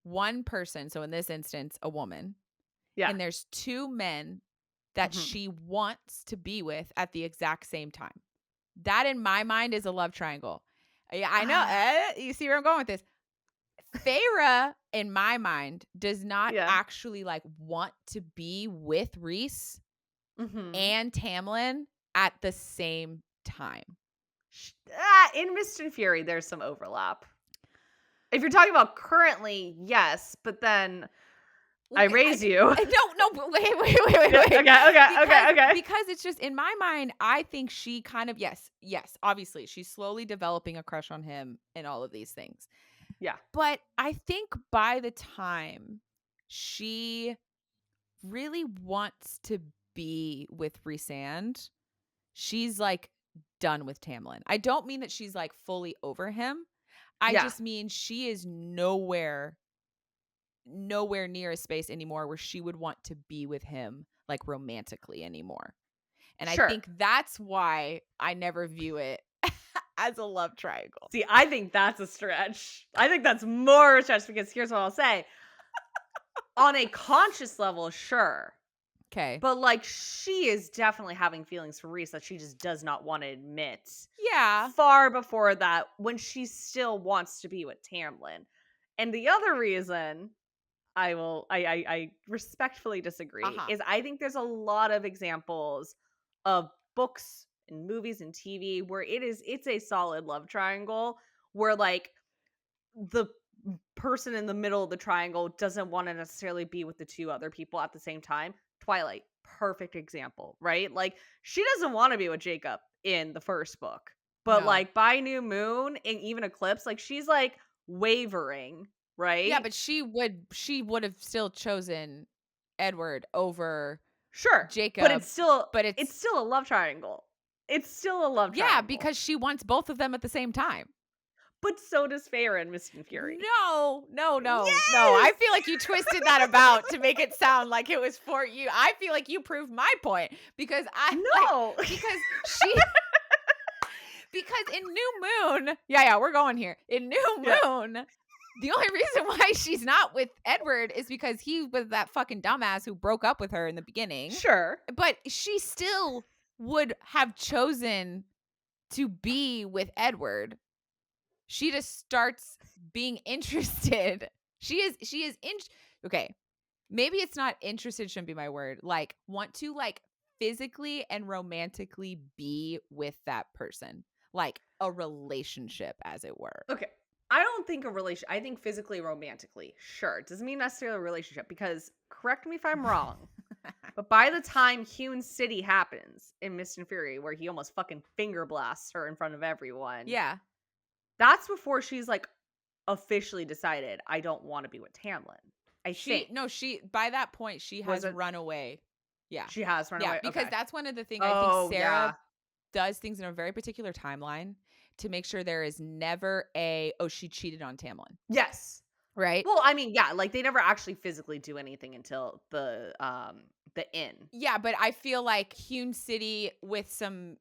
one person. So in this instance, a woman, Yeah. and there's two men that Mhm. she wants to be with at the exact same time. That in my mind is a love triangle. Yeah, I know. Ah, You see where I'm going with this? Feyre, in my mind, does not yeah. actually like want to be with Rhys Mhm. and Tamlin at the same time. In Mist and Fury, there's some overlap. If you're talking about currently, yes, but then I raise you. No, but wait. Yeah, Because okay. because it's just, in my mind, I think she kind of, yes, obviously she's slowly developing a crush on him and all of these things. Yeah. But I think by the time she really wants to be with Rhysand, she's like done with Tamlin. I don't mean that she's like fully over him. I Yeah, just mean she is nowhere near a space anymore where she would want to be with him like romantically anymore. And I sure. think that's why I never view it as a love triangle. See, I think that's a stretch. I think that's more of a stretch because here's what I'll say. On a conscious level, sure. Okay. But like she is definitely having feelings for Rhys that she just does not want to admit. Yeah. Far before that, when she still wants to be with Tamlin. And the other reason I respectfully disagree Uh-huh. is I think there's a lot of examples of books and movies and TV where it's a solid love triangle where like the person in the middle of the triangle doesn't want to necessarily be with the two other people at the same time. Twilight, perfect example, right? Like she doesn't want to be with Jacob in the first book. But No. like by New Moon and even Eclipse, like she's like wavering, Yeah, right? but she would have still chosen Edward over Sure, but Jacob, it's still but it's it's still a love triangle. It's still a love yeah, triangle. because she wants both of them at the same time. But so does Feyre and Mist and Fury. No, no, no, no. Yes! I feel like you twisted that about to make it sound like it was for you. I feel like you proved my point because I like No. because she because in New Moon, yeah, we're going here. In New Yeah, Moon, the only reason why she's not with Edward is because he was that fucking dumbass who broke up with her in the beginning. sure. But she still would have chosen to be with Edward. She just starts being interested. She is in okay. Maybe it's not interested shouldn't be my word. Like want to like physically and romantically be with that person. Like a relationship as it were. Okay. I don't think a relation I think physically romantically. Sure. Doesn't mean necessarily a relationship because correct me if I'm wrong. But by the time Hewn City happens in Mist and Fury, where he almost fucking finger blasts her in front of everyone, Yeah. that's before she's like officially decided I don't want to be with Tamlin. I She think. no, she by that point she Was has it run away. Yeah. she has run Yeah, away? because Okay. that's one of the things I think Oh Sarah yeah. does things in a very particular timeline to make sure there is never a oh she cheated on Tamlin, Yes. right? Well, I mean, yeah, like they never actually physically do anything until the inn. Yeah, but I feel like Hewn City with some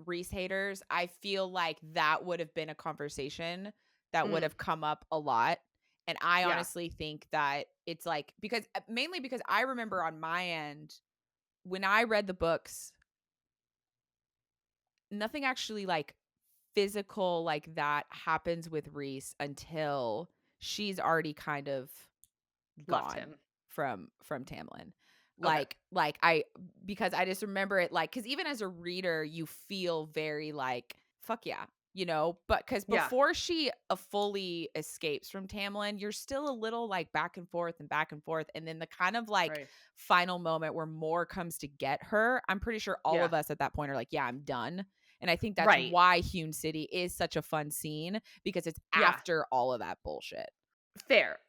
Rhys haters, I feel like that would have been a conversation that would Mm, have come up a lot. And I yeah. honestly think that it's like because mainly because I remember on my end when I read the books, nothing actually like physical like that happens with Rhys until she's already kind of Left gone him. from Tamlin. Okay. Like I because I just remember it like cuz even as a reader you feel very like fuck yeah, you know, but cuz Yeah. before she fully escapes from Tamlin, you're still a little like back and forth and then the kind of like Right. final moment where more comes to get her, I'm pretty sure all Yeah. of us at that point are like, yeah, I'm done. And I think that's Right. why Hewn City is such a fun scene because it's Yeah. after all of that bullshit. Fair.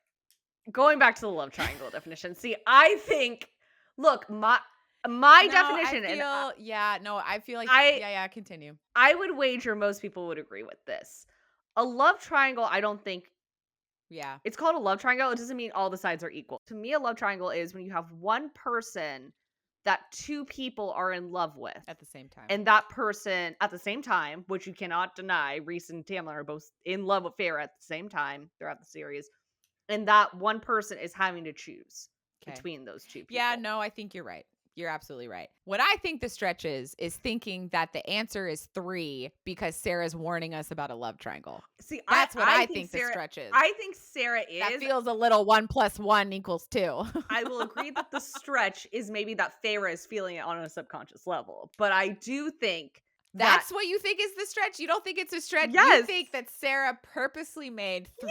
Going back to the love triangle definition. See, I think look, my No, I definition and feel yeah, no, I feel like I yeah, continue. I would wager most people would agree with this. A love triangle, I don't think Yeah, it's called a love triangle. It doesn't mean all the sides are equal. To me, a love triangle is when you have one person that two people are in love with. at the same time. And that person at the same time, which you cannot deny, Rhys and Tamlin are both in love with Feyre at the same time throughout the series. And that one person is having to choose Okay. between those two Yeah, people. no, I think you're right. You're absolutely right. What I think the stretch is thinking that the answer is 3 because Sarah's warning us about a love triangle. See, That's what I I think think the Sarah stretch is. I think Sarah That is. feels a little 1 + 1 = 2. I will agree that the stretch is maybe that Feyre is feeling it on a subconscious level. But I do think that That's what you think is the stretch? You don't think it's a stretch? You yes. think that Sarah purposely made 3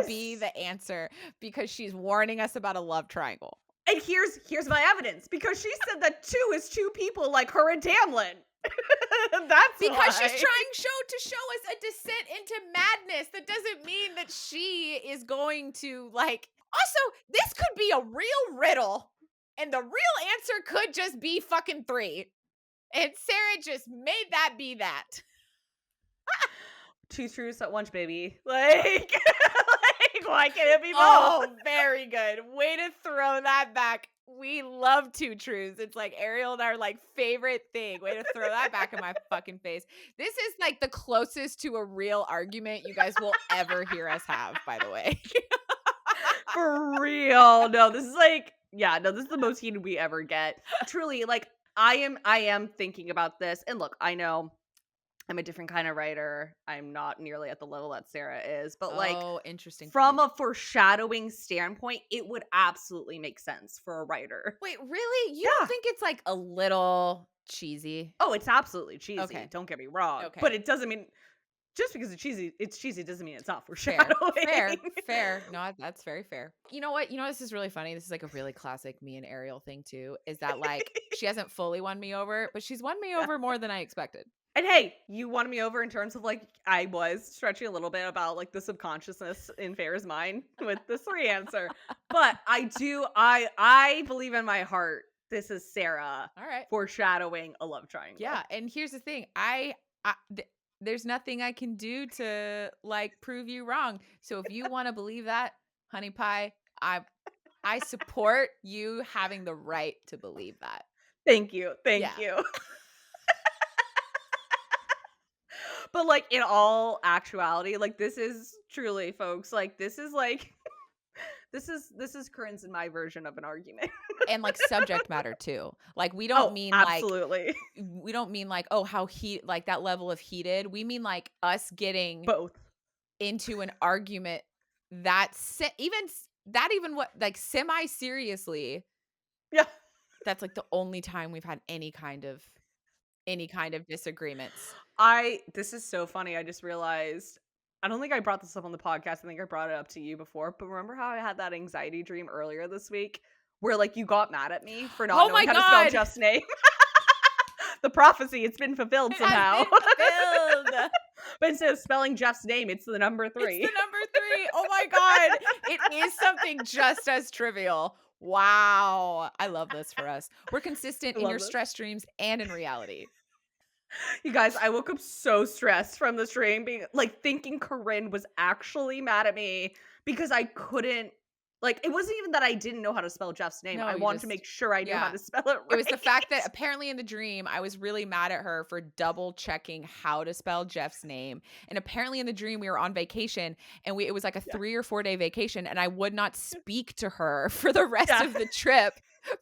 be Yes. the answer because she's warning us about a love triangle. And here's my evidence because she said that 2 is 2 people like her and Tamlin. That's Because why. she's trying to show us a descent into madness. That doesn't mean that she is going to like also, this could be a real riddle. And the real answer could just be fucking 3. And Sarah just made that be that. Two truths at once, baby. Like, like, why can't it be both? Oh, very good. Way to throw that back. We love two truths. It's like Ariel and our like favorite thing. Way to throw that back in my fucking face. This is like the closest to a real argument you guys will ever hear us have, by the way. For real. No, this is like, yeah, no, this is the most heated we ever get. Truly, like, I am thinking about this. And look, I know I'm a different kind of writer. I'm not nearly at the level that Sarah is, but like Oh, interesting from point. a foreshadowing standpoint, it would absolutely make sense for a writer. Wait, really? You don't Yeah. think it's like a little cheesy? Oh, it's absolutely cheesy. Okay. Don't get me wrong. Okay. But it doesn't mean just because it's cheesy doesn't mean it's not Fair, foreshadowing. fair. No, that's very fair. You know what? You know, this is really funny. This is like a really classic me and Ariel thing too, is that like she hasn't fully won me over, but she's won me Yeah. over more than I expected. And hey, you won me over in terms of like I was stretching a little bit about like the subconsciousness in Feyre's mind with the 3 answer. But I believe in my heart this is Sarah All right. foreshadowing a love triangle. Yeah, and here's the thing. There's nothing I can do to like prove you wrong. So if you want to believe that, honey pie, I support you having the right to believe that. Thank you. Thank Yeah. you. But like in all actuality, like this is truly folks, like this is like this is Corinne's and my version of an argument. And like subject matter too. Like we Oh, don't mean absolutely. like oh how heat like that level of heated. We mean like us getting Both. into an argument that even what like semi seriously. Yeah. That's like the only time we've had any kind of disagreements. This is so funny. I just realized I don't think I brought this up on the podcast. I think I brought it up to you before. But remember how I had that anxiety dream earlier this week where like you got mad at me for not Oh my knowing how to spell God. Jeff's name? The prophecy, it's been fulfilled It has somehow. been fulfilled. But instead of spelling Jeff's name, it's the number 3. It's the number 3. Oh my God. It is something just as trivial. Wow. I love this for us. We're consistent I in love your this. stress dreams and in reality. You guys, I woke up so stressed from the stream, being like thinking Corryn was actually mad at me because I couldn't like it wasn't even that I didn't know how to spell Jeff's name. No, I you wanted to just make sure I knew how yeah. to spell it right. It was the fact that apparently in the dream, I was really mad at her for double checking how to spell Jeff's name. And apparently in the dream, we were on vacation and it was like a 3 or 4 day vacation. And I would not speak to her for the rest Yeah. of the trip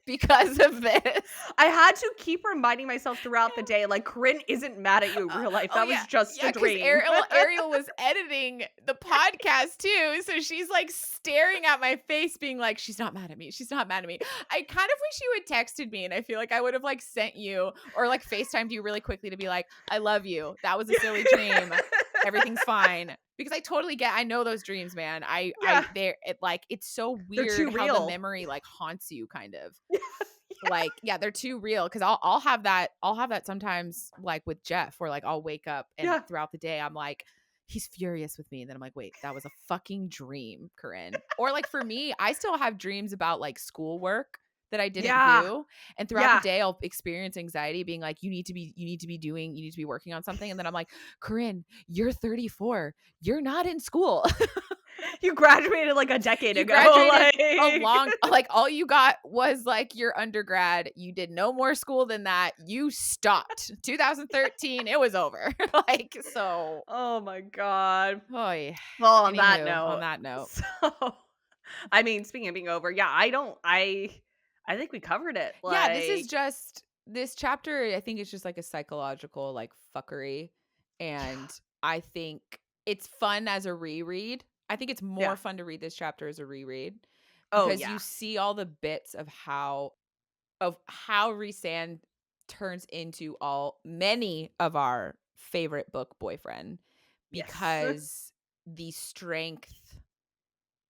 because of this. I had to keep reminding myself throughout the day, like Corryn isn't mad at you in real life. That was just a dream. Ariel was editing the podcast too. So she's like staring at my face being like, she's not mad at me. She's not mad at me. I kind of wish you had texted me and I feel like I would have like sent you or like FaceTimed you really quickly to be like, I love you. That was a silly dream. Everything's fine. Because I know those dreams, man. It's so weird too how real. the memory like haunts you kind of. Like, yeah, they're too real. Because I'll have that sometimes like with Jeff where like I'll wake up and throughout the day I'm like, he's furious with me. And then I'm like, wait, that was a fucking dream, Corryn. Or like for me, I still have dreams about like schoolwork that I didn't do. And throughout the day, I'll experience anxiety being like, you need to be working on something. And then I'm like, Corryn, you're 34. You're not in school. You graduated like a decade ago. Like all you got was like your undergrad. You did no more school than that. You stopped. 2013, it was over. Like, so. Oh my God. Oy. Well, On that note. So, I mean, speaking of being over, yeah, I think we covered it. Yeah, this chapter, I think it's just like a psychological like fuckery. And I think it's fun as a reread. I think it's more fun to read this chapter as a reread. Because you see all the bits of how Rhys turns into many of our favorite book boyfriend. Because the strength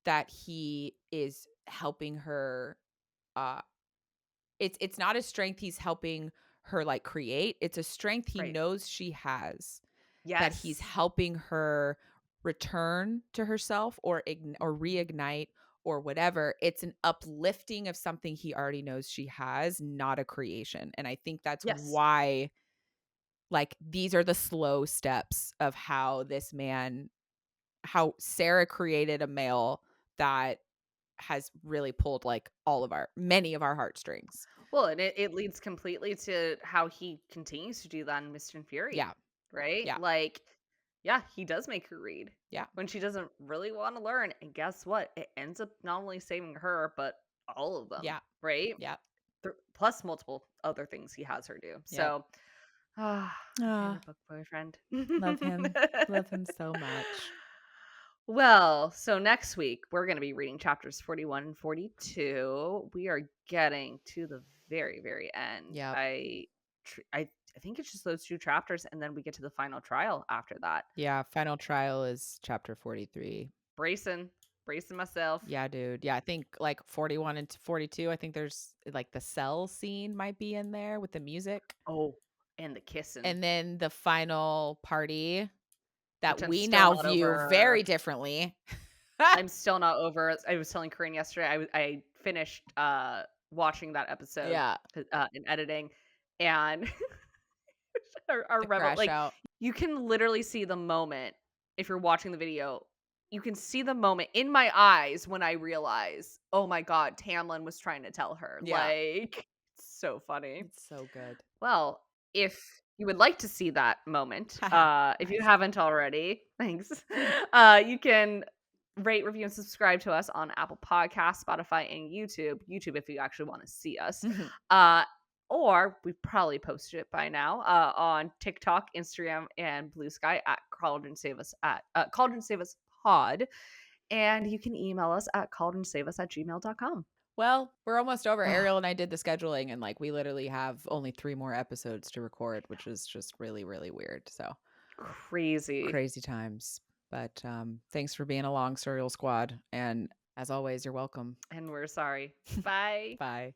that he is helping her it's not a strength he's helping her like create. It's a strength he knows she has. That he's helping her return to herself or reignite or whatever. It's an uplifting of something he already knows she has, not a creation. And I think that's Yes. why, like, these are the slow steps of how Sarah created a male that has really pulled like many of our heartstrings. Well, and it leads completely to how he continues to do that in Mist and Fury, Yeah. right? Yeah. Like, yeah, he does make her read Yeah. when she doesn't really want to learn. And guess what? It ends up not only saving her, but all of them, Yeah. right? Yeah. Plus multiple other things he has her do. Yep. So, ah, my Ah, favorite book boyfriend. love him. Love him so much. Well, so next week we're going to be reading chapters 41 and 42. We are getting to the very, very end. Yep. I think it's just those two chapters, and then we get to the final trial after that. Yeah. Final trial is chapter 43. Bracing, bracing myself. Yeah, dude. Yeah, I think like 41 and 42. I think there's like the cell scene might be in there with the music. Oh, and the kissing, And then the final party that which I'm we still now not view very over. differently. I'm still not over. I was telling Corinne yesterday. I finished watching that episode Yeah. in editing, and our The rebel, crash like, out. you can literally see the moment if you're watching the video. You can see the moment in my eyes when I realize, oh my god, Tamlin was trying to tell her. Yeah. Like, it's so funny. It's so good. Well, if you would like to see that moment, if you Nice. haven't already, thanks. You can rate, review, and subscribe to us on Apple Podcasts, Spotify, and YouTube. YouTube, if you actually want to see us. Mhm. Uh, or we've probably posted it by now on TikTok, Instagram, and Blue Sky at Cauldron Save Us at Cauldron Save Us Pod. And you can email us at cauldronsavus@gmail.com. Well, we're almost over. Ariel and I did the scheduling, and like we literally have only 3 more episodes to record, which is just really, really weird. So Crazy. crazy times. But thanks for being along, Serial Squad. And as always, you're welcome. And we're sorry. Bye. Bye.